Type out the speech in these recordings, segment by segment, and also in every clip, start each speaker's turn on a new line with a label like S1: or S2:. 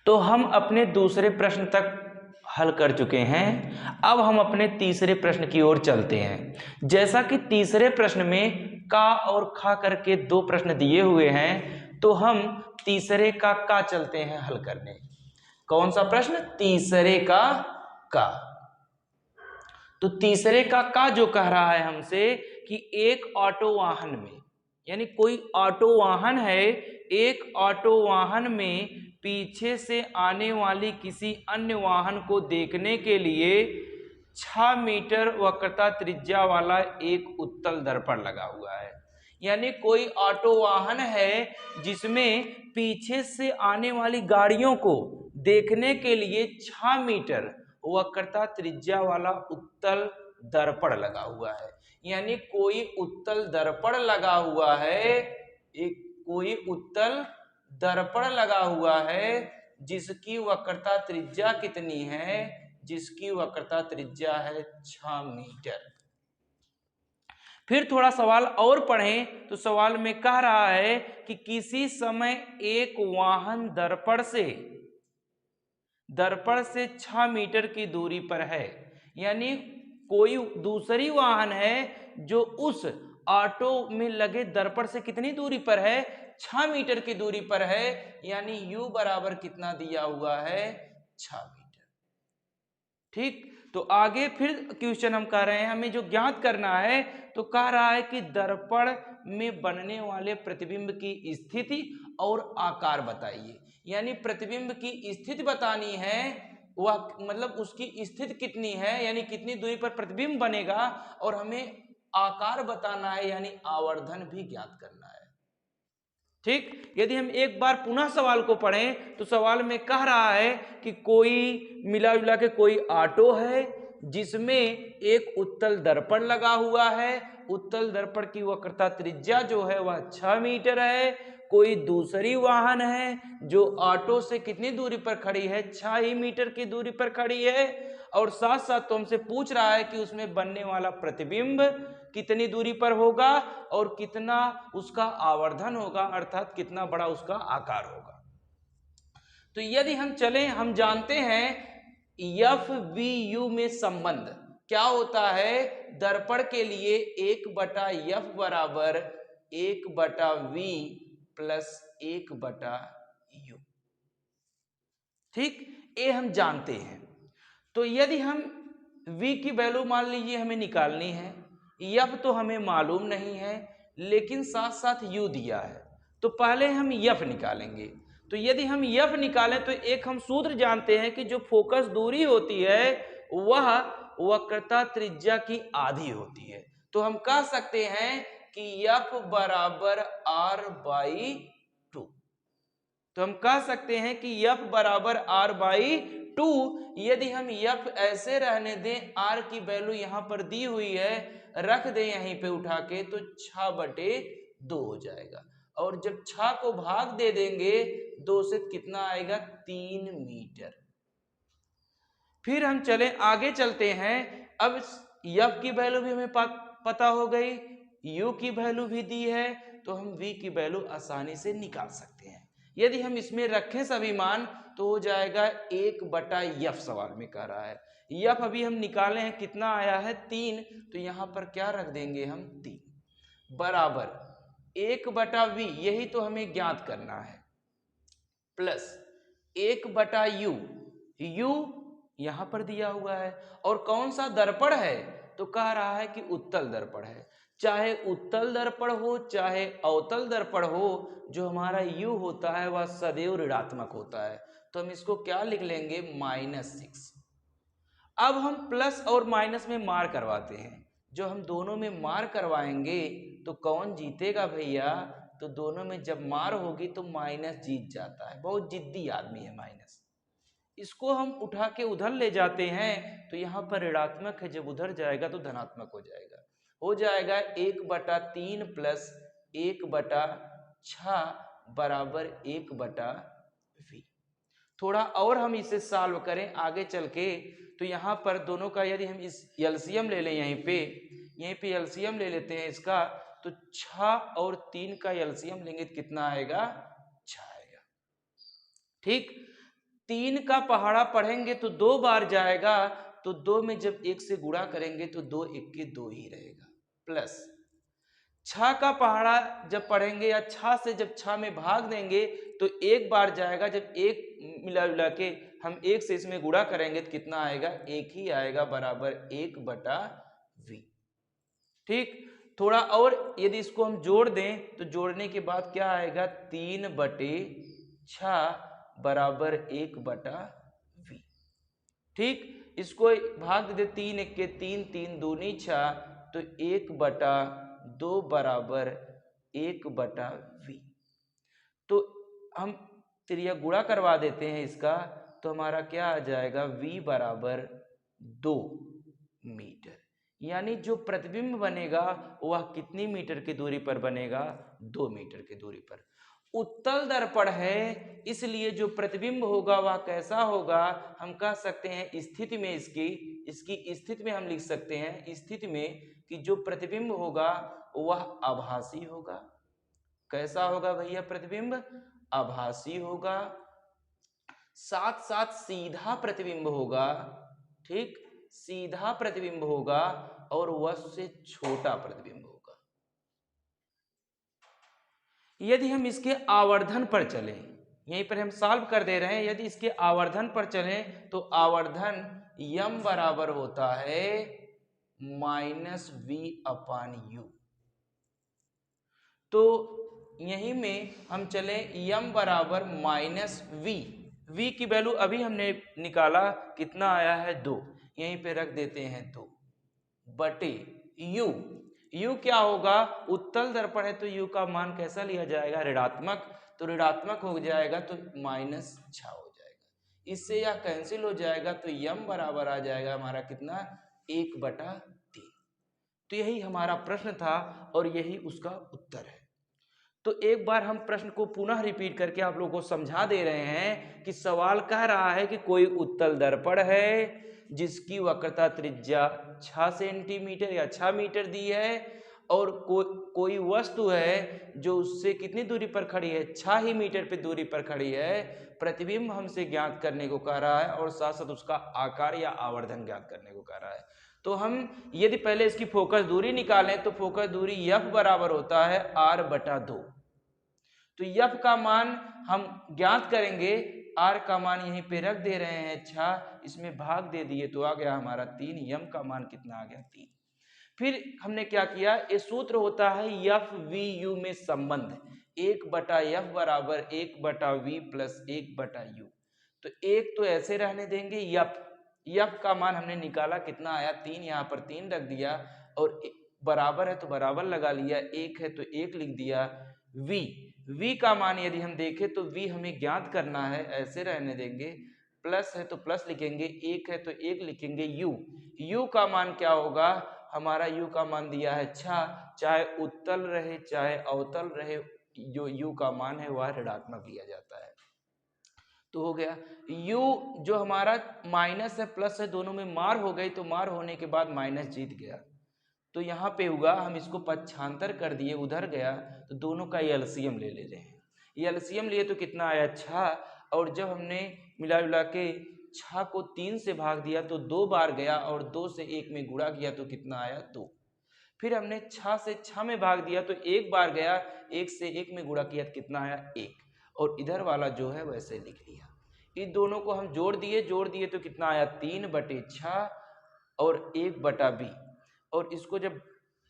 S1: तो हम अपने दूसरे प्रश्न तक हल कर चुके हैं। अब हम अपने तीसरे प्रश्न की ओर चलते हैं। जैसा कि तीसरे प्रश्न में का और खा करके दो प्रश्न दिए हुए हैं, तो हम तीसरे का चलते हैं हल करने। कौन सा प्रश्न? तीसरे का। तो तीसरे का जो कह रहा है हमसे कि एक ऑटो वाहन में, यानी कोई ऑटो वाहन है, एक ऑटो वाहन में पीछे से आने वाली किसी अन्य वाहन को देखने के लिए 6 मीटर वक्रता त्रिज्या वाला एक उत्तल दर्पण लगा हुआ है। यानी कोई ऑटो वाहन है जिसमें पीछे से आने वाली गाड़ियों को देखने के लिए 6 मीटर वक्रता त्रिज्या वाला उत्तल दर्पण लगा हुआ है। यानी कोई उत्तल दर्पण लगा हुआ है, एक कोई उत्तल दर्पण लगा हुआ है जिसकी वक्रता त्रिज्या कितनी है? जिसकी वक्रता त्रिज्या है 6 मीटर। फिर थोड़ा सवाल और पढ़ें तो सवाल में कह रहा है कि किसी समय एक वाहन दर्पण से 6 मीटर की दूरी पर है। यानी कोई दूसरी वाहन है जो उस ऑटो में लगे दर्पण से कितनी दूरी पर है? 6 मीटर की दूरी पर है। यानी u बराबर कितना दिया हुआ है? 6 मीटर। ठीक, तो आगे फिर क्वेश्चन हम कह रहे हैं, हमें जो ज्ञात करना है, तो कह रहा है कि दर्पण में बनने वाले प्रतिबिंब की स्थिति और आकार बताइए। यानी प्रतिबिंब की स्थिति बतानी है, वह मतलब उसकी स्थिति कितनी है, यानी कितनी दूरी पर प्रतिबिंब बनेगा, और हमें आकार बताना है, यानी आवर्धन भी ज्ञात करना है। ठीक, यदि हम एक बार पुनः सवाल को पढ़ें तो सवाल में कह रहा है कि कोई मिला जुला के कोई ऑटो है जिसमें एक उत्तल दर्पण लगा हुआ है। उत्तल दर्पण की वक्रता त्रिज्या जो है वह 6 मीटर है। कोई दूसरी वाहन है जो ऑटो से कितनी दूरी पर खड़ी है? 6 ही मीटर की दूरी पर खड़ी है। और साथ साथ तो हमसे पूछ रहा है कि उसमें बनने वाला प्रतिबिंब कितनी दूरी पर होगा और कितना उसका आवर्धन होगा, अर्थात कितना बड़ा उसका आकार होगा। तो यदि हम चलें, हम जानते हैं एफ वी यू में संबंध क्या होता है? दर्पण के लिए 1/f बराबर 1/v प्लस 1/u। ठीक, ये हम जानते हैं। तो यदि हम v की वैल्यू मान लीजिए हमें निकालनी है, f तो हमें मालूम नहीं है, लेकिन साथ साथ u दिया है, तो पहले हम f निकालेंगे। तो यदि हम f निकालें तो एक हम सूत्र जानते हैं कि जो फोकस दूरी होती है वह वक्रता त्रिज्या की आधी होती है। तो हम कह सकते हैं कि f बराबर r/2। तो हम कह सकते हैं कि f बराबर r/2। यदि हम f ऐसे रहने दें, r की वैल्यू यहां पर दी हुई है, रख दें यहीं पे उठा के, तो 6/2 हो जाएगा। और जब 6 को भाग दे देंगे 2 से, कितना आएगा? 3 मीटर। फिर हम चलें, आगे चलते हैं। अब f की वैल्यू भी हमें पता हो गई, u की वैल्यू भी दी है, तो हम v की वैल्यू आसानी से निकाल सकते हैं। यदि हम इसमें रखें सभी मान तो हो जाएगा 1/f। सवाल में कह रहा है f अभी हम निकाले हैं, कितना आया है? 3। तो यहां पर क्या रख देंगे हम? 3 बराबर 1/v, यही तो हमें ज्ञात करना है, प्लस 1/u। u यहां पर दिया हुआ है, और कौन सा दर्पण है? तो कह रहा है कि उत्तल दर्पण है। चाहे उत्तल दर्पण हो चाहे अवतल दर्पण हो, जो हमारा u होता है वह सदैव ऋणात्मक होता है। तो हम इसको क्या लिख लेंगे? -6। अब हम प्लस और माइनस में मार करवाते हैं। जो हम दोनों में मार करवाएंगे तो कौन जीतेगा भैया? तो दोनों में जब मार होगी तो माइनस जीत जाता है। बहुत जिद्दी आदमी है माइनस। इसको हम उठा के उधर ले जाते हैं तो यहाँ पर ऋणात्मक है, जब उधर जाएगा तो धनात्मक हो जाएगा। हो जाएगा 1/3 प्लस 1/6 बराबर 1/v। थोड़ा और हम इसे सॉल्व करें आगे चल के, तो यहाँ पर दोनों का यदि हम इस एलसीएम ले लें, यहीं पे एलसीएम ले लेते हैं इसका, तो 6 और 3 का एलसीएम लेंगे तो कितना आएगा? 6 आएगा। ठीक, 3 का पहाड़ा पढ़ेंगे तो 2 बार जाएगा, तो 2 में जब 1 से गुणा करेंगे तो 2 1 के 2 ही रहेगा, प्लस 6 का पहाड़ा जब पढ़ेंगे या 6 से जब 6 में भाग देंगे तो 1 बार जाएगा, जब 1 मिला के हम 1 से इसमें गुणा करेंगे तो कितना आएगा, 1 ही आएगा, बराबर 1/v। ठीक, थोड़ा और यदि इसको हम जोड़ दें तो जोड़ने के बाद क्या आएगा, 3/6 बराबर 1/v। ठीक, इसको भाग दे, 3 1 के 3, 3 दूनी 6, तो 1/2 बराबर 1/v। तो हम त्रिया गुणा करवा देते हैं इसका, तो हमारा क्या आ जाएगा, v बराबर 2 मीटर। यानी जो प्रतिबिंब बनेगा वह कितनी मीटर की दूरी पर बनेगा, 2 मीटर की दूरी पर। उत्तल दर्पण है, इसलिए जो प्रतिबिंब होगा वह कैसा होगा, हम कह सकते हैं स्थिति में इसकी स्थिति में हम लिख सकते हैं स्थिति में कि जो प्रतिबिंब होगा वह आभासी होगा। कैसा होगा भैया प्रतिबिंब, आभासी होगा, साथ साथ सीधा प्रतिबिंब होगा। ठीक, सीधा प्रतिबिंब होगा और वस्तु से छोटा प्रतिबिंब होगा। यदि हम इसके आवर्धन पर चलें, यहीं पर हम सॉल्व कर दे रहे हैं, यदि इसके आवर्धन पर चलें तो आवर्धन m बराबर होता है -v/u। तो यहीं में हम चले m बराबर -v की वैल्यू अभी हमने निकाला, कितना आया है 2, यहीं पे रख देते हैं 2 बटे u क्या होगा, उत्तल दर्पण है तो u का मान कैसा लिया जाएगा, ऋणात्मक, तो ऋणात्मक हो जाएगा तो -6 हो जाएगा। इससे यह कैंसिल हो जाएगा तो m बराबर आ जाएगा हमारा कितना, 1/3। तो यही हमारा प्रश्न था और यही उसका उत्तर है। तो एक बार हम प्रश्न को पुनः रिपीट करके आप लोगों को समझा दे रहे हैं कि सवाल कह रहा है कि कोई उत्तल दर्पण है जिसकी वक्रता त्रिज्या 6 सेंटीमीटर या 6 मीटर दी है और कोई वस्तु है जो उससे कितनी दूरी पर खड़ी है, 6 ही मीटर पे दूरी पर खड़ी है। प्रतिबिंब हमसे ज्ञात करने को कह रहा है और साथ साथ उसका आकार या आवर्धन ज्ञात करने को कह रहा है। तो हम यदि पहले इसकी फोकस दूरी निकालें तो फोकस दूरी f बराबर होता है r/2। तो f का मान हम ज्ञात करेंगे, r का मान यहीं पे रख दे रहे हैं 6, इसमें भाग दे दिए तो आ गया हमारा 3, m का मान कितना आ गया 3। फिर हमने क्या किया, ये सूत्र होता है f/v/u में संबंध, 1/f बराबर 1/v प्लस 1/u। तो एक तो ऐसे रहने देंगे, f का मान हमने निकाला, कितना आया 3, यहाँ पर 3 रख दिया और बराबर है तो बराबर लगा लिया, 1 है तो 1 लिख दिया। v का मान यदि हम देखें तो v हमें ज्ञात करना है, ऐसे रहने देंगे, प्लस है तो प्लस लिखेंगे, 1 है तो 1 लिखेंगे। u का मान क्या होगा, हमारा u का मान दिया है 6, चाहे उत्तल रहे चाहे अवतल रहे, जो u का मान है वह ऋणात्मक लिया जाता है। तो हो गया u जो हमारा माइनस है प्लस है दोनों में मार हो गई, तो मार होने के बाद माइनस जीत गया, तो यहाँ पे हुआ हम इसको पक्षांतर कर दिए, उधर गया तो दोनों का एलसीएम ले रहे हैं। एलसीएम लिए तो कितना आया 6, और जब हमने मिला जुला के 6 को 3 से भाग दिया तो 2 बार गया और 2 से 1 में गुणा किया तो कितना आया 2। फिर हमने 6 से 6 में भाग दिया तो 1 बार गया, 1 से 1 में गुणा किया तो कितना आया 1, और इधर वाला जो है वैसे लिख लिया। इन दोनों को हम जोड़ दिए तो कितना आया 3/6 और 1/b, और इसको जब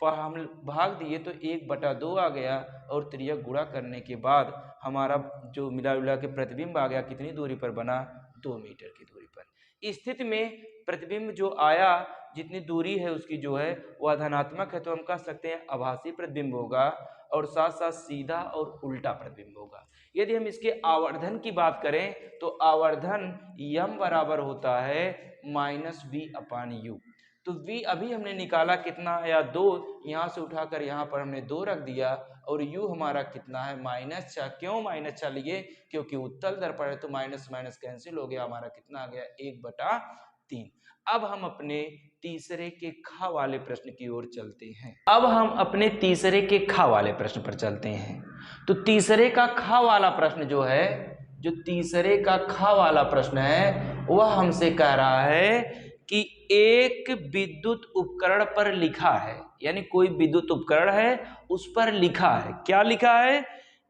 S1: हम भाग दिए तो 1/2 आ गया, और त्रियक गुणा करने के बाद हमारा जो मिला जुला के प्रतिबिंब आ गया, कितनी दूरी पर बना, 2 मीटर की दूरी पर। स्थिति में प्रतिबिंब जो आया, जितनी दूरी है उसकी जो है वह धनात्मक है, तो हम कह सकते हैं आभासी प्रतिबिंब होगा, और साथ साथ सीधा और उल्टा प्रतिबिंब होगा। यदि हम इसके आवर्धन की बात करें तो आवर्धन m बराबर होता है -v/u। तो v अभी हमने निकाला, कितना आया 2, यहाँ से उठाकर यहाँ पर हमने 2 रख दिया, और u हमारा कितना है -6। क्यों -6 लिए, क्योंकि उत्तल दर्पण है तो माइनस माइनस कैंसिल हो गया, हमारा कितना आ गया 1/3। अब हम अपने तीसरे के खा वाले प्रश्न की ओर चलते हैं। अब हम अपने तीसरे के खा वाले प्रश्न पर चलते हैं। तो तीसरे का खा वाला प्रश्न जो है जो तीसरे का खा वाला प्रश्न है वह हमसे कह रहा है कि एक विद्युत उपकरण पर लिखा है, यानी कोई विद्युत उपकरण है उस पर लिखा है, क्या लिखा है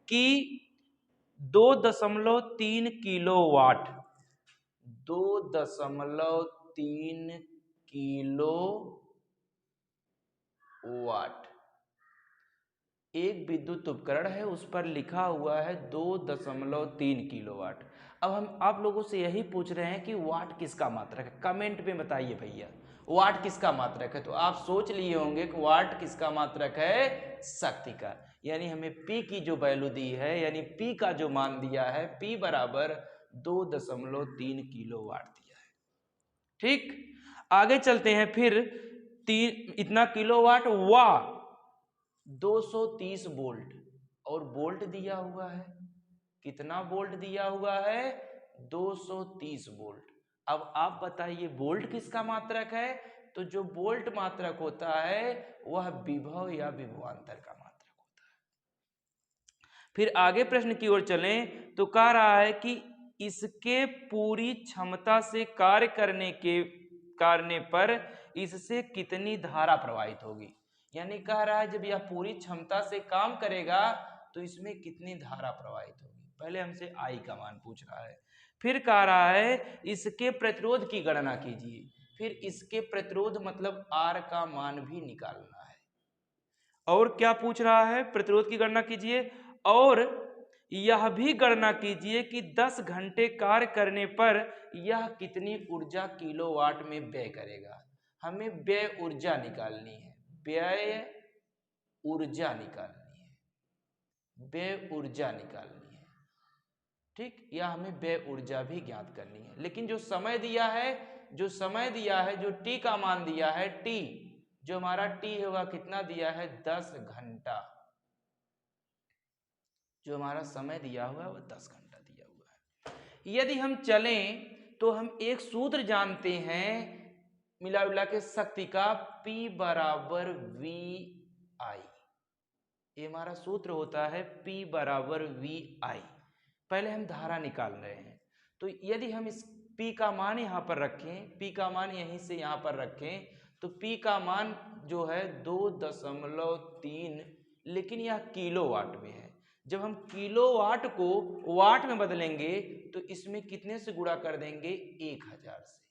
S1: कि 2.3 किलोवाट, 2.3 किलो वाट एक विद्युत उपकरण है उस पर लिखा हुआ है 2.3 किलोवाट। अब हम आप लोगों से यही पूछ रहे हैं कि वाट किसका मात्रक है, कमेंट में बताइए भैया वाट किसका मात्रक है। तो आप सोच लिए होंगे कि वाट किसका मात्रक है, शक्ति का, यानी हमें P की जो वैल्यू दी है, यानी P का जो मान दिया है P बराबर 2.3 किलोवाट दिया है। ठीक, आगे चलते हैं फिर इतना किलोवाट वा 230 वोल्ट, और वोल्ट दिया हुआ है, कितना वोल्ट दिया हुआ है, 230 वोल्ट। अब आप बताइए वोल्ट किसका मात्रक है, तो जो वोल्ट मात्रक होता है वह विभव या विभवांतर का मात्रक होता है। फिर आगे प्रश्न की ओर चलें तो कह रहा है कि इसके पूरी क्षमता से कार्य करने पर इससे कितनी धारा प्रवाहित होगी, यानी कह रहा है जब यह पूरी क्षमता से काम करेगा तो इसमें कितनी धारा प्रवाहित होगी। पहले हमसे आई का मान पूछ रहा है, फिर कह रहा है इसके प्रतिरोध की गणना कीजिए, फिर इसके प्रतिरोध मतलब आर का मान भी निकालना है, और क्या पूछ रहा है, प्रतिरोध की गणना कीजिए और यह भी गणना कीजिए कि 10 घंटे कार्य करने पर यह कितनी ऊर्जा किलोवाट में व्यय करेगा। हमें व्यय ऊर्जा निकालनी है, व्यय ऊर्जा निकालनी है, व्यय ऊर्जा निकालनी है। ठीक, या हमें व्यय ऊर्जा भी ज्ञात करनी है, लेकिन जो समय दिया है, जो समय दिया है, जो टी का मान दिया है, टी जो हमारा टी है वह कितना दिया है, 10 घंटा, जो हमारा समय दिया हुआ है वह 10 घंटा दिया हुआ है। यदि हम चलें तो हम एक सूत्र जानते हैं मिला जुला के शक्ति का, P बराबर वी आई, ये हमारा सूत्र होता है P बराबर वी आई। पहले हम धारा निकाल रहे हैं, तो यदि हम इस P का मान यहाँ पर रखें, P का मान यहीं से यहाँ पर रखें, तो P का मान जो है 2.3, लेकिन यह किलोवाट में है। जब हम किलोवाट को वाट में बदलेंगे तो इसमें कितने से गुणा कर देंगे, 1000 से।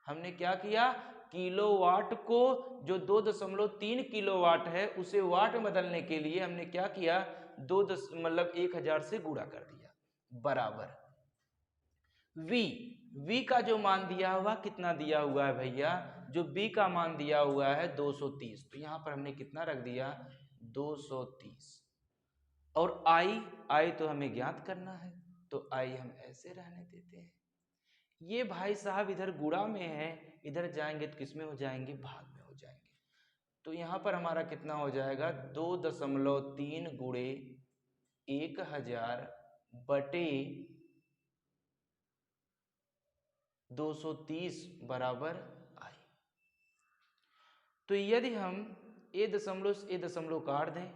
S1: हमने क्या किया, किलोवाट को जो 2.3 किलोवाट है उसे वाट में बदलने के लिए हमने क्या किया, 1000 से गुणा कर दिया, बराबर V का जो मान दिया हुआ कितना दिया हुआ है भैया, जो V का मान दिया हुआ है 230, तो यहां पर हमने कितना रख दिया, 230, और I तो हमें ज्ञात करना है, तो I हम ऐसे रहने देते हैं। ये भाई साहब इधर गुणा में है, इधर जाएंगे तो किस में हो जाएंगे, भाग में हो जाएंगे। तो यहाँ पर हमारा कितना हो जाएगा, 2.3 गुणे 1000 बटे 230 बराबर आई। तो यदि हम ए दशमलव काट दें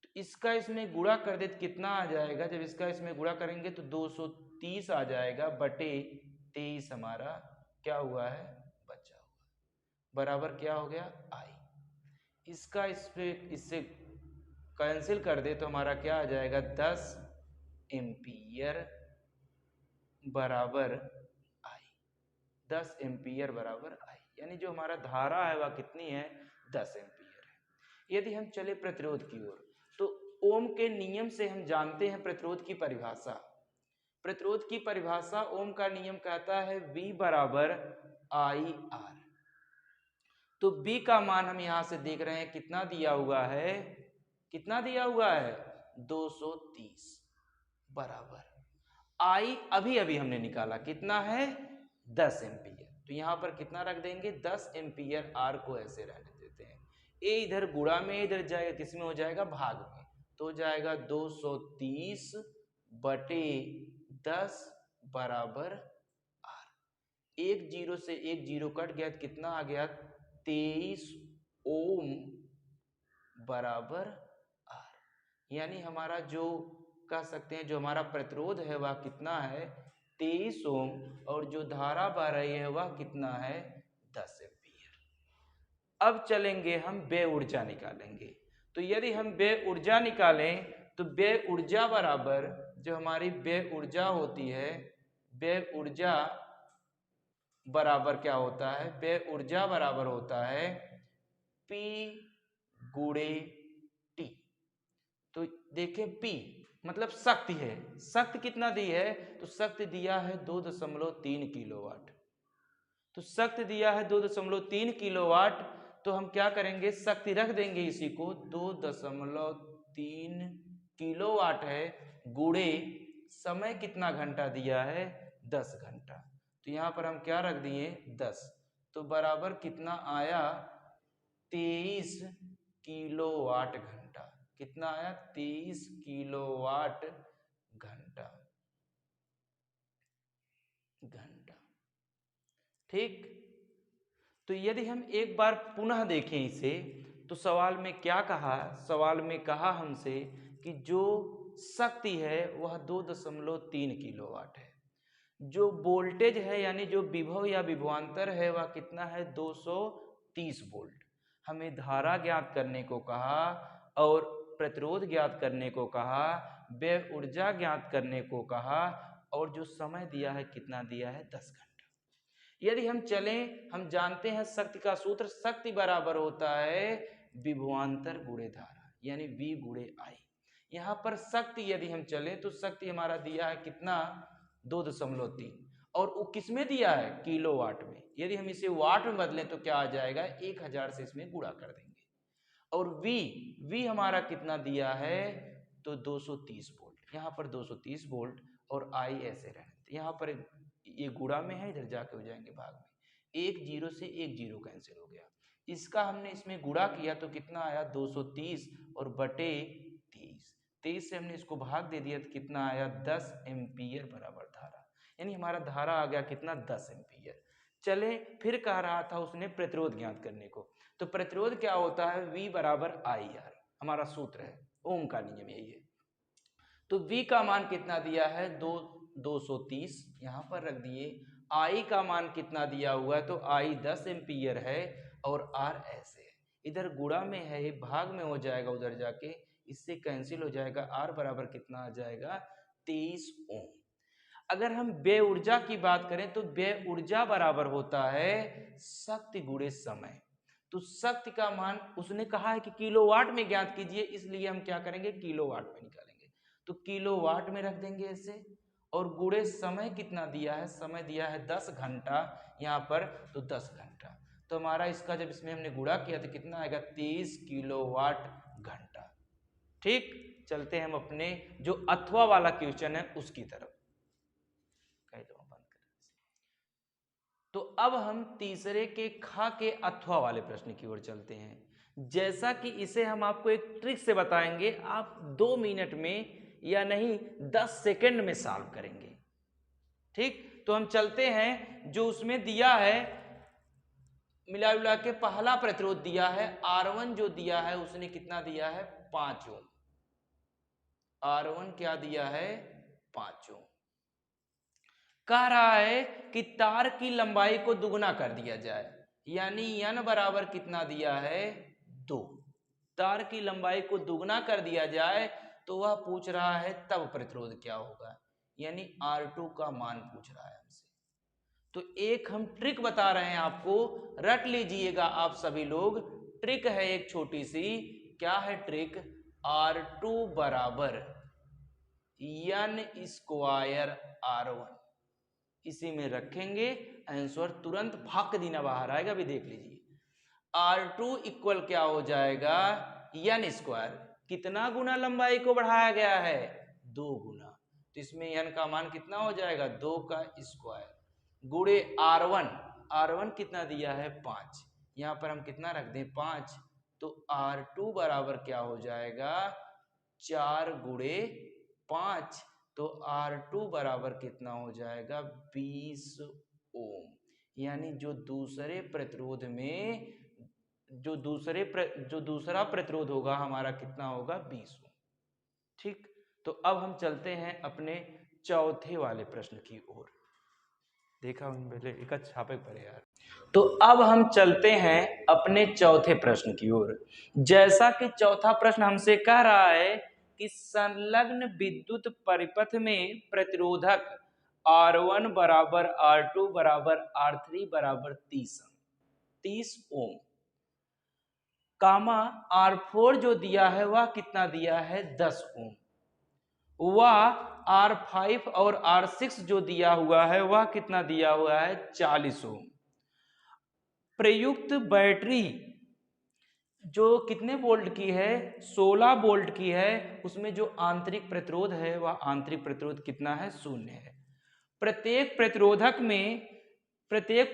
S1: तो इसका इसमें गुणा कर दे तो कितना आ जाएगा, जब इसका इसमें गुणा करेंगे तो 230 आ जाएगा बटे 23 हमारा क्या हुआ है, बचा हुआ, बराबर क्या हो गया, आई। इसका इससे कैंसिल कर दे तो हमारा क्या आ जाएगा, 10 एम्पियर बराबर आई, 10 एम्पियर बराबर आई, यानी जो हमारा धारा है वह कितनी है, 10 एम्पियर है। यदि हम चले प्रतिरोध की ओर तो ओम के नियम से हम जानते हैं प्रतिरोध की परिभाषा, प्रतिरोध की परिभाषा ओम का नियम कहता है V बराबर आई आर। तो B का मान हम यहां से देख रहे हैं कितना दिया हुआ है, कितना दिया हुआ है, 230 बराबर I अभी अभी हमने निकाला कितना है, 10 एम्पियर। तो यहां पर कितना रख देंगे, 10 एम्पियर R को ऐसे रहने देते हैं। ए इधर गुणा में, इधर जाएगा किस में हो जाएगा, भाग में, तो हो जाएगा 230 बटे 10 बराबर R। एक जीरो से एक जीरो कट गया तो कितना आ गया, 23 ओम बराबर R। यानी हमारा जो कह सकते हैं जो हमारा प्रतिरोध है वह कितना है 23 ओम, और जो धारा बह रही है वह कितना है 10 एम्पीयर। अब चलेंगे हम व्यय ऊर्जा निकालेंगे। तो यदि हम व्यय ऊर्जा निकालें तो व्यय ऊर्जा बराबर जो हमारी व्यय ऊर्जा होती है, व्यय ऊर्जा बराबर क्या होता है, व्यय ऊर्जा बराबर होता है P गुणे T। तो देखें P मतलब शक्ति है, शक्ति कितना दी है, तो शक्ति दिया है 2.3 किलोवाट। तो शक्ति दिया है 2.3 किलोवाट, तो हम क्या करेंगे, शक्ति रख देंगे इसी को, 2.3 किलोवाट है गुणे समय कितना घंटा दिया है 10 घंटा। तो यहाँ पर हम क्या रख दिए 10, तो बराबर कितना आया 23 किलोवाट घंटा। कितना आया 23 किलोवाट घंटा। ठीक। तो यदि हम एक बार पुनः देखें इसे, तो सवाल में क्या कहा, सवाल में कहा हमसे कि जो शक्ति है वह 2.3 किलोवाट है, जो वोल्टेज है यानी जो विभव या विभवांतर है वह कितना है 230 वोल्ट। हमें धारा ज्ञात करने को कहा और प्रतिरोध ज्ञात करने को कहा, व्यय ऊर्जा ज्ञात करने को कहा, और जो समय दिया है कितना दिया है 10 घंटा। यदि हम चलें, हम जानते हैं शक्ति का सूत्र, शक्ति बराबर होता है विभवांतर गुणे धारा यानी V गुणे I। यहाँ पर शक्ति यदि हम चलें तो शक्ति हमारा दिया है कितना 2.3, और वो किस में दिया है किलोवाट में। यदि हम इसे वाट में बदलें तो क्या आ जाएगा 1000 से इसमें गुणा कर देंगे। और V हमारा कितना दिया है तो 230 वोल्ट, यहाँ पर 230 वोल्ट, और I ऐसे रहने, यहाँ पर ये गुणा में है, इधर जाके हो जाएंगे भाग में, एक जीरो से एक जीरो कैंसिल हो गया। इसका हमने इसमें गुणा किया तो कितना आया 230 और बटे 23 से हमने इसको भाग दे दिया तो कितना आया 10 एम्पीयर बराबर धारा, यानी हमारा धारा आ गया कितना 10 एम्पीयर। चले फिर कह रहा था उसने प्रतिरोध ज्ञात करने को, तो प्रतिरोध क्या होता है V बराबर IR, हमारा सूत्र है, ओम का नियम यही है। तो V का मान कितना दिया है 230, यहाँ पर रख दिए। I का मान कितना दिया हुआ है तो I 10 एम्पीयर है और R ऐसे है, इधर गुणा में है, भाग में हो जाएगा, उधर जाके इससे कैंसिल हो जाएगा। R बराबर कितना आ जाएगा 23 ओम। अगर हम व्यय ऊर्जा की बात करें तो व्यय ऊर्जा बराबर होता है शक्ति गुणे समय। तो शक्ति का मान उसने कहा है कि किलोवाट में ज्ञात कीजिए, इसलिए हम क्या करेंगे किलोवाट में निकालेंगे, तो किलोवाट में रख देंगे ऐसे, और गुणे समय कितना दिया है, समय दिया है 10 घंटा यहाँ पर, तो 10 घंटा। तो हमारा इसका जब इसमें हमने गुणा किया तो कितना आएगा 23 किलोवाट घंटा। ठीक, चलते हैं हम अपने जो अथवा वाला क्वेश्चन है उसकी तरफ। तो अब हम तीसरे के खा के अथवा वाले प्रश्न की ओर चलते हैं। जैसा कि इसे हम आपको एक ट्रिक से बताएंगे, आप 2 मिनट में या नहीं 10 सेकंड में सॉल्व करेंगे। ठीक, तो हम चलते हैं, जो उसमें दिया है मिला जुला के पहला प्रतिरोध दिया है R1, जो दिया है उसने कितना दिया है 5 ओम। R1 क्या दिया है 5 ओम। कह रहा है कि तार की लंबाई को दुगना कर दिया जाए, यानी n बराबर कितना दिया है 2। तार की लंबाई को दुगना कर दिया जाए तो वह पूछ रहा है तब प्रतिरोध क्या होगा, यानी R2 का मान पूछ रहा है हमसे। तो एक हम ट्रिक बता रहे हैं आपको, रट लीजिएगा आप सभी लोग। ट्रिक है एक छोटी सी, क्या है ट्रिक, R2 बराबर n स्क्वायर R1, इसी में रखेंगे, आंसर तुरंत भाग दीना बाहर आएगा। अभी देख लीजिए, R2 इक्वल क्या हो जाएगा n स्क्वायर, कितना गुना लंबाई को बढ़ाया गया है 2 गुना, तो इसमें n का मान कितना हो जाएगा 2 का स्क्वायर गुणे R1, R1 कितना दिया है 5, यहाँ पर हम कितना रख दें 5, तो R2 बराबर क्या हो जाएगा 4 गुणे 5, तो R2 बराबर कितना हो जाएगा 20 ओम। यानी जो दूसरे प्रतिरोध में जो दूसरा प्रतिरोध होगा हमारा कितना होगा 20 ओम। ठीक, तो अब हम चलते हैं अपने चौथे वाले प्रश्न की ओर। देखा पहले एक छापे पर यार। तो अब हम चलते हैं अपने चौथे प्रश्न की ओर। जैसा कि चौथा प्रश्न हमसे कह रहा है कि संलग्न विद्युत परिपथ में प्रतिरोधक R1 बराबर R2 बराबर R3 बराबर 30 ओम, कामा R4 जो दिया है वह कितना दिया है 10 ओम, वह R5 और R6 जो दिया हुआ है वह कितना दिया हुआ है 40 ओम। प्रयुक्त बैटरी जो कितने वोल्ट की है 16 वोल्ट की है, उसमें जो आंतरिक प्रतिरोध है वह आंतरिक प्रतिरोध कितना है 0 है। प्रत्येक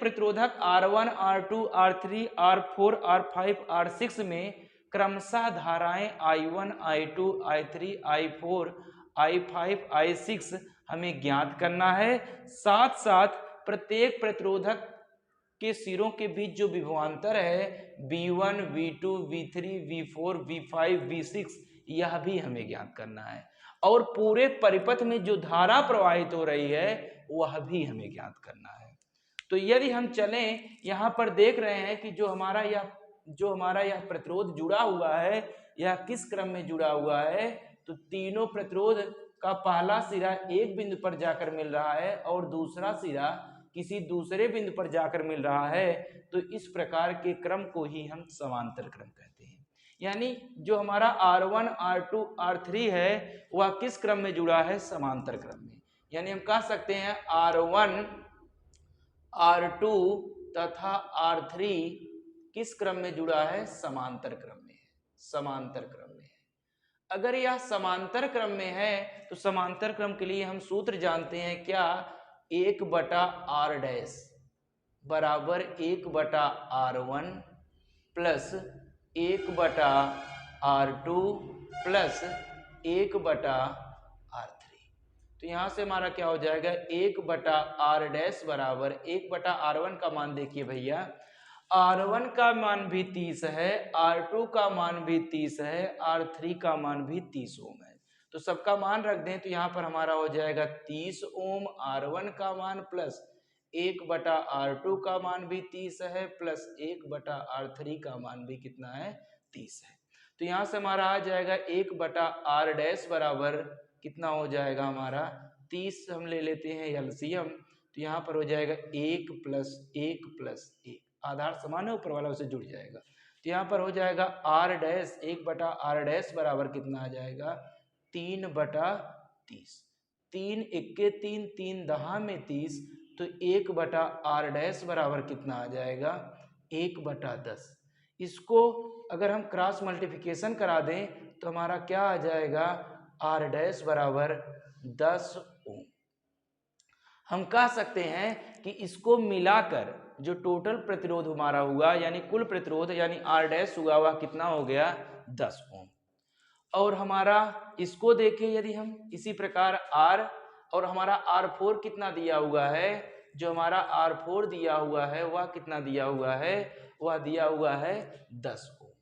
S1: प्रतिरोधक R1 R2 R3 R4 R5 R6 में क्रमशः धाराएं I1 I2 I3 I4 I5 I6 हमें ज्ञात करना है। साथ साथ प्रत्येक प्रतिरोधक के सिरों के बीच जो विभवांतर है V1 V2 V3 V4 V5 V6 यह भी हमें ज्ञात करना है, और पूरे परिपथ में जो धारा प्रवाहित हो रही है वह भी हमें ज्ञात करना है। तो यदि हम चलें, यहाँ पर देख रहे हैं कि जो हमारा यह प्रतिरोध जुड़ा हुआ है यह किस क्रम में जुड़ा हुआ है। तो तीनों प्रतिरोध का पहला सिरा एक बिंदु पर जाकर मिल रहा है और दूसरा सिरा किसी दूसरे बिंदु पर जाकर मिल रहा है। तो इस प्रकार के क्रम को ही हम समांतर क्रम कहते हैं। यानी जो हमारा R1 R2 R3 है वह किस क्रम में जुड़ा है समांतर क्रम में। यानी हम कह सकते हैं R1 R2 तथा R3 किस क्रम में जुड़ा है समांतर क्रम में है, समांतर क्रम में है। अगर यह समांतर क्रम में है तो समांतर क्रम के लिए हम सूत्र जानते हैं क्या, 1/r डैश बराबर 1/r1 plus 1/r2 plus 1/r3। तो यहां से हमारा क्या हो जाएगा 1/r डैश बराबर 1/r1 का मान देखिए भैया, R1 का मान भी 30 है, R2 का मान भी 30 है, R3 का मान भी 30 ओम है। तो सबका मान रख दें तो यहाँ पर हमारा हो जाएगा 30 ओम R1 का मान प्लस 1/r2 का मान भी 30 है प्लस 1/r3 का मान भी कितना है 30 है। तो यहाँ से हमारा आ जाएगा 1/r डैश बराबर कितना हो जाएगा हमारा 30, हम ले लेते हैं एलसीएम। तो यहाँ पर हो जाएगा 1 + 1 + 1, आधार समान है ऊपर वाला उसे जुड़ जाएगा। तो यहाँ पर हो जाएगा R डैश 1/r डैश बराबर कितना आ जाएगा 3/30, 3 × 3 3 दहा में 30, तो 1/r डैश बराबर कितना आ जाएगा 1/10। इसको अगर हम क्रॉस मल्टीप्लिकेशन करा दें तो हमारा क्या आ जाएगा R डैश बराबर 10 ओम। हम कह सकते हैं कि इसको मिलाकर जो टोटल प्रतिरोध हमारा हुआ यानी कुल प्रतिरोध यानी R डैश हुआ वह कितना हो गया 10 ओम। और हमारा इसको देखें यदि हम इसी प्रकार R और हमारा R4 कितना दिया हुआ है, जो हमारा R4 दिया हुआ है वह कितना दिया हुआ है, वह दिया हुआ है 10 ओम,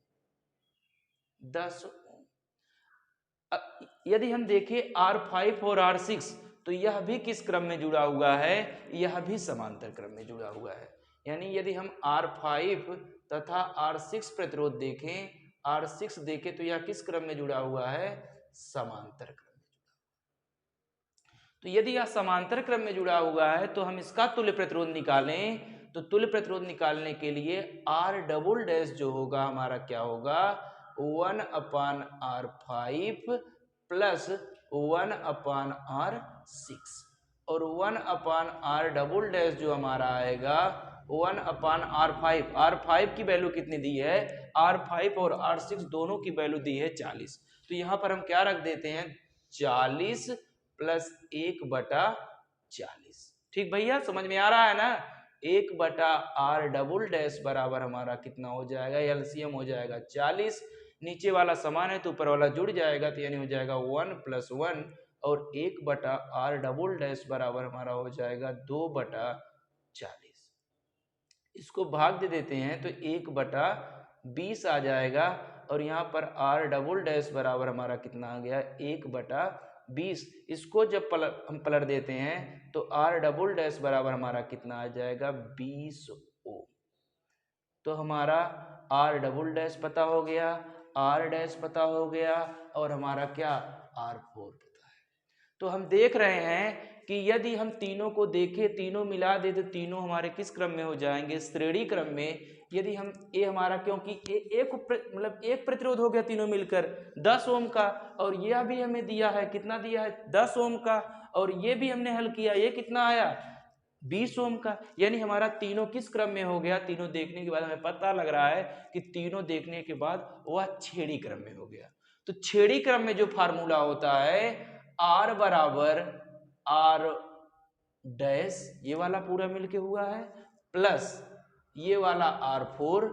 S1: 10 ओम। यदि हम देखें R5 और R6 तो यह भी किस क्रम में जुड़ा हुआ है, यह भी समांतर क्रम में जुड़ा हुआ है। यानी यदि हम R5 तथा R6 प्रतिरोध देखें, R6 देखें तो यह किस क्रम में जुड़ा हुआ है, समांतर क्रम में जुड़ा। तो यदि यह समांतर क्रम में जुड़ा हुआ है तो हम इसका तुल्य प्रतिरोध निकालें। तो तुल्य प्रतिरोध निकालने के लिए R डबल डैश जो होगा हमारा क्या होगा 1/R5 प्लस 1/R6 और 1/R डबल डैश जो हमारा आएगा 1/R5। R5 की वैल्यू कितनी दी है, R5 और R6 दोनों की वैल्यू दी है 40। तो यहाँ पर हम क्या रख देते हैं 40 प्लस 1/40। ठीक भैया, समझ में आ रहा है ना। 1/R डबल डैश बराबर हमारा कितना हो जाएगा, एलसीएम हो जाएगा 40, नीचे वाला समान है तो ऊपर वाला जुड़ जाएगा, तो यानी हो जाएगा 1 + 1 और 1/R डबल डैश बराबर हमारा हो जाएगा 2/40। इसको भाग दे देते हैं तो 1/20 आ जाएगा और यहाँ पर R डबल डैश बराबर हमारा कितना आ गया 1/20 20। इसको जब हम पलट देते हैं तो R डबल डैश बराबर हमारा कितना आ जाएगा 20 ओम। तो हमारा R डबल डैश पता हो गया, R डैश पता हो गया और हमारा क्या R4 पता है। तो हम देख रहे हैं कि यदि हम तीनों को देखें, तीनों मिला दे तो तीनों हमारे किस क्रम में हो जाएंगे, श्रेणी क्रम में। यदि हम ये हमारा, क्योंकि एक प्रतिरोध हो गया तीनों मिलकर 10 ओम का, और यह भी हमें दिया है, कितना दिया है 10 ओम का, और ये भी हमने हल किया, ये कितना आया 20 ओम का। यानी हमारा तीनों किस क्रम में हो गया, तीनों देखने के बाद हमें पता लग रहा है कि तीनों देखने के बाद वह छेड़ी क्रम में हो गया। तो छेड़ी क्रम में जो फार्मूला होता है R बराबर R डैश, ये वाला पूरा मिलके हुआ है, प्लस ये वाला R4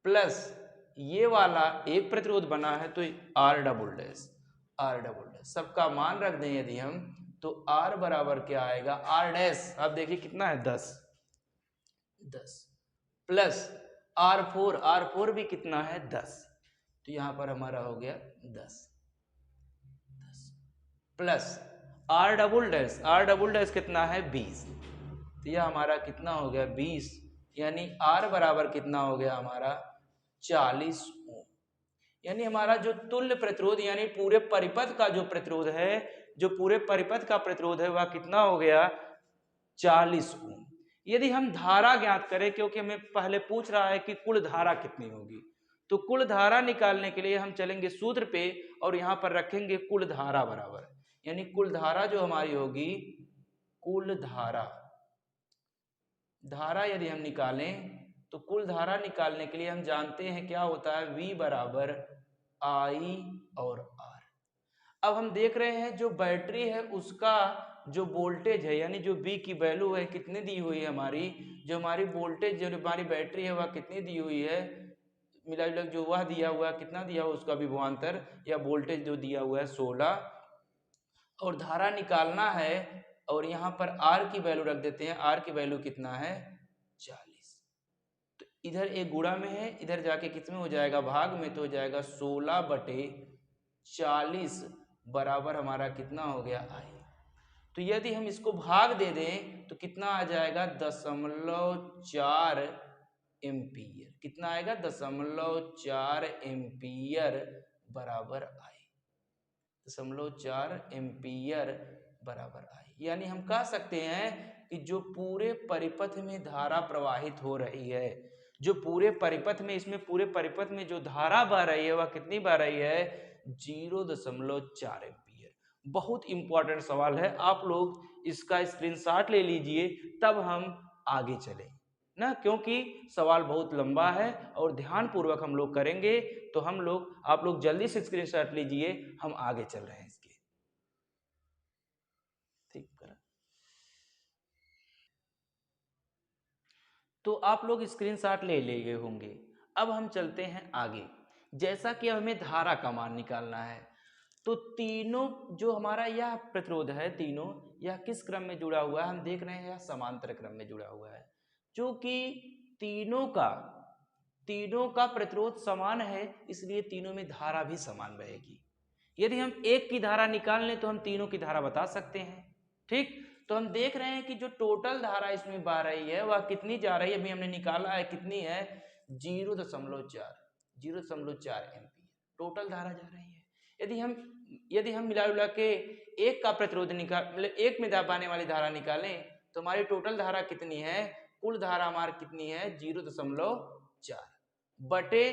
S1: प्लस ये वाला एक प्रतिरोध बना है तो R double dash, R double dash सबका मान रख दें यदि हम, तो R बराबर क्या आएगा R डैश, अब देखिए कितना है 10 प्लस R4 भी कितना है 10, तो यहां पर हमारा हो गया 10 प्लस R डबल डैश कितना है 20, तो यह हमारा कितना हो गया 20, यानी R बराबर कितना हो गया हमारा 40 ओम। यानी हमारा जो तुल्य प्रतिरोध यानी पूरे परिपथ का जो प्रतिरोध है, जो पूरे परिपथ का प्रतिरोध है वह कितना हो गया 40 ओम। यदि हम धारा ज्ञात करें, क्योंकि हमें पहले पूछ रहा है कि कुल धारा कितनी होगी, तो कुल धारा निकालने के लिए हम चलेंगे सूत्र पे और यहां पर रखेंगे कुल धारा बराबर, यानी कुल धारा जो हमारी होगी, कुल धारा यदि हम निकालें तो कुल धारा निकालने के लिए हम जानते हैं क्या होता है V बराबर I और R। अब हम देख रहे हैं जो बैटरी है उसका जो वोल्टेज है, यानी जो V की वैल्यू है कितनी दी हुई है हमारी, जो हमारी वोल्टेज जो हमारी बैटरी है वह कितनी दी हुई है, मिला जुला जो वह दिया हुआ है, कितना दिया हुआ उसका विभवांतर या वोल्टेज जो दिया हुआ है 16, और धारा निकालना है और यहाँ पर R की वैल्यू रख देते हैं, R की वैल्यू कितना है 40। तो इधर एक गुणा में है, इधर जाके कितने हो जाएगा भाग में, तो हो जाएगा 16/40 बराबर हमारा कितना हो गया I। तो यदि हम इसको भाग दे दें तो कितना आ जाएगा 0.4 एम्पियर, कितना आएगा 0.4 एम्पियर बराबर I, 0.4 एम्पियर बराबर I। यानी हम कह सकते हैं कि जो पूरे परिपथ में धारा प्रवाहित हो रही है, जो पूरे परिपथ में, इसमें पूरे परिपथ में जो धारा बह रही है वह कितनी बह रही है 0.4 एम्पियर। बहुत इंपॉर्टेंट सवाल है, आप लोग इसका स्क्रीनशॉट ले लीजिए तब हम आगे चलें ना, क्योंकि सवाल बहुत लंबा है और ध्यान पूर्वक हम लोग करेंगे। तो आप लोग जल्दी से स्क्रीनशॉट लीजिए, हम आगे चल रहे हैं इसके। ठीक करा, तो आप लोग स्क्रीनशॉट ले लिए होंगे। अब हम चलते हैं आगे। जैसा कि हमें धारा का मान निकालना है, तो तीनों जो हमारा यह प्रतिरोध है, तीनों यह किस क्रम में जुड़ा हुआ है, हम देख रहे हैं यह समांतर क्रम में जुड़ा हुआ है। क्योंकि तीनों का प्रतिरोध समान है, इसलिए तीनों में धारा भी समान बहेगी। यदि हम एक की धारा निकाल लें तो हम तीनों की धारा बता सकते हैं। ठीक, तो हम देख रहे हैं कि जो टोटल धारा इसमें बह रही है वह कितनी जा रही है, अभी हमने निकाला है कितनी है 0.4 एम्पियर टोटल धारा जा रही है। यदि हम मिला जुला के एक का प्रतिरोध मतलब एक में बहने वाली धारा निकालें तो हमारी टोटल धारा कितनी है, कुल धारा हमारी कितनी है 0.4 बटे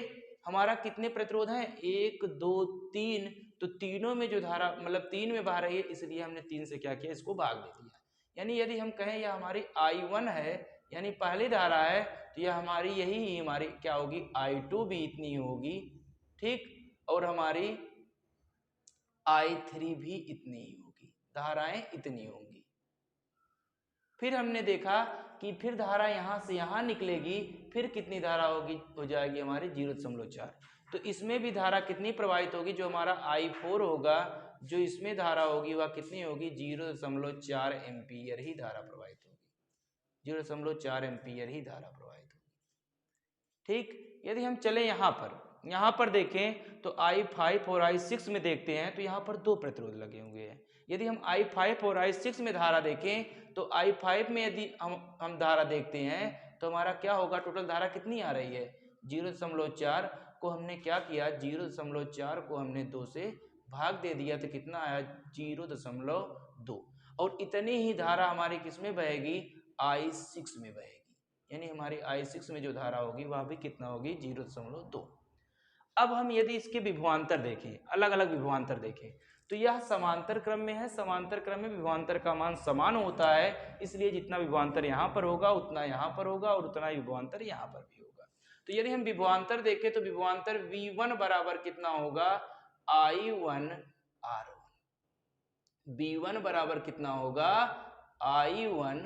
S1: हमारा कितने प्रतिरोध हैं 1 2 3, तो तीनों में जो धारा मतलब 3 में बह रही है, इसलिए हमने 3 से क्या किया, इसको भाग दे दिया। यानी यदि हम कहें यह हमारी I1 है, यानी पहली धारा है, तो यह हमारी यही हमारी क्या होगी I2 भी इतनी होगी। ठीक, और हमारी I3 भी इतनी ही होगी, धाराएं इतनी होंगी। फिर हमने देखा कि फिर धारा यहां से यहां निकलेगी, फिर कितनी धारा होगी, हो जाएगी हमारी 0.4। तो इसमें भी धारा कितनी प्रवाहित होगी, जो हमारा I4 होगा, जो इसमें धारा होगी वह कितनी होगी 0.4 एम्पियर ही धारा प्रवाहित होगी, 0.4 एम्पियर ही धारा प्रवाहित होगी। ठीक, यदि हम चले यहां पर यहाँ पर देखें तो I5 और I6 में देखते हैं तो यहाँ पर दो प्रतिरोध लगे हुए हैं। यदि हम I5 और I6 में धारा देखें तो I5 में यदि हम धारा देखते हैं तो हमारा क्या होगा, टोटल धारा कितनी आ रही है 0.4 को हमने क्या किया 0.4 को हमने 2 से भाग दे दिया तो कितना आया 0.2 और इतनी ही धारा हमारी किसमें बहेगी I6 में बहेगी, यानी हमारी I6 में जो धारा होगी वह भी कितना होगी 0.2। अब हम यदि इसके विभवांतर देखें, अलग अलग विभवांतर देखें तो यह समांतर क्रम में है। समांतर क्रम में विभवांतर का मान समान होता है, इसलिए जितना विभवांतर यहाँ पर होगा उतना यहाँ पर होगा और उतना विभवांतर यहाँ पर भी होगा। तो यदि हम विभवांतर देखें तो विभवांतर V1 बराबर कितना होगा I1 R1, V1 बराबर कितना होगा I1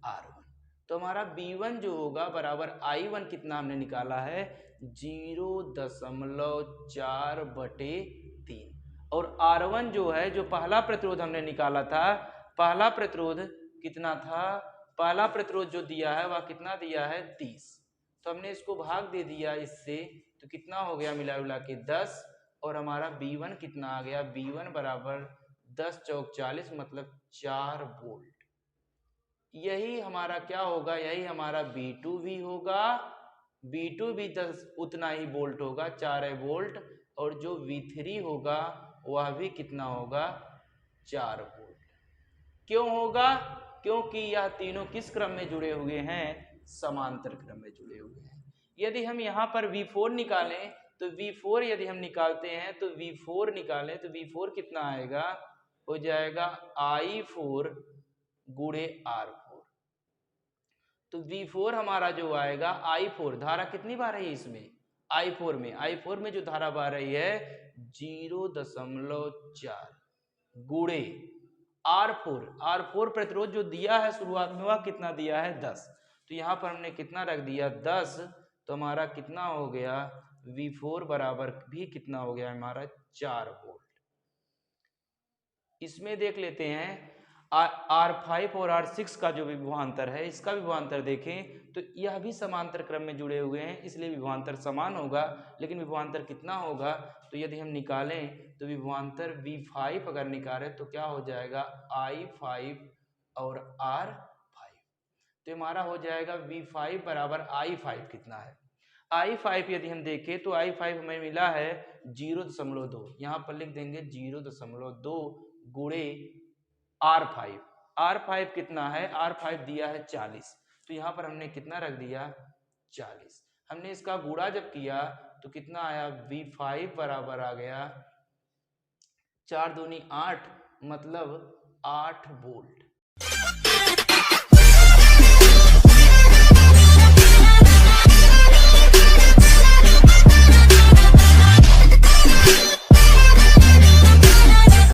S1: R1। तो हमारा V1 जो होगा बराबर I1 कितना हमने निकाला है 0.4/3 और R1 जो है, जो पहला प्रतिरोध हमने निकाला था, पहला प्रतिरोध कितना था, पहला प्रतिरोध जो दिया है वह कितना दिया है 30, तो हमने इसको भाग दे दिया इससे तो कितना हो गया मिला मिला के 10 और हमारा V1 कितना आ गया V1 बराबर 10 चौक 40 मतलब 4 वोल्ट। यही हमारा क्या होगा, यही हमारा V2 भी होगा, V2 भी 10 उतना ही वोल्ट होगा 4 वोल्ट और जो V3 होगा वह भी कितना होगा 4 वोल्ट। क्यों होगा, क्योंकि यह तीनों किस क्रम में जुड़े हुए हैं समांतर क्रम में जुड़े हुए हैं। यदि हम यहाँ पर V4 निकालें तो V4 यदि हम निकालते हैं तो V4 निकालें तो V4 कितना आएगा, हो जाएगा I4 गुणे R4। तो V4 हमारा जो आएगा I4, धारा कितनी बार है इसमें I4 में जो धारा बह रही है 0.4 गुणे R4 प्रतिरोध जो दिया है शुरुआत में वह कितना दिया है 10, तो यहाँ पर हमने कितना रख दिया 10, तो हमारा कितना हो गया V4 बराबर भी कितना हो गया हमारा 4 वोल्ट। इसमें देख लेते हैं R5 और R6 का जो विभवांतर है, इसका विभवांतर देखें तो यह भी समांतर क्रम में जुड़े हुए हैं, इसलिए विभवांतर समान होगा, लेकिन विभवांतर कितना होगा, तो यदि हम निकालें तो विभवांतर V5 अगर निकालें तो क्या हो जाएगा I5 और R5, तो हमारा हो जाएगा V5 बराबर I5 कितना है I5 यदि हम देखें तो I5 हमें मिला है 0.2, यहाँ पर लिख देंगे 0.2 गुणे R5 कितना है, R5 दिया है 40, तो यहाँ पर हमने कितना रख दिया 40। हमने इसका गुणा जब किया तो कितना आया V5 बराबर आ गया 4 दूनी 8 मतलब 8 वोल्ट।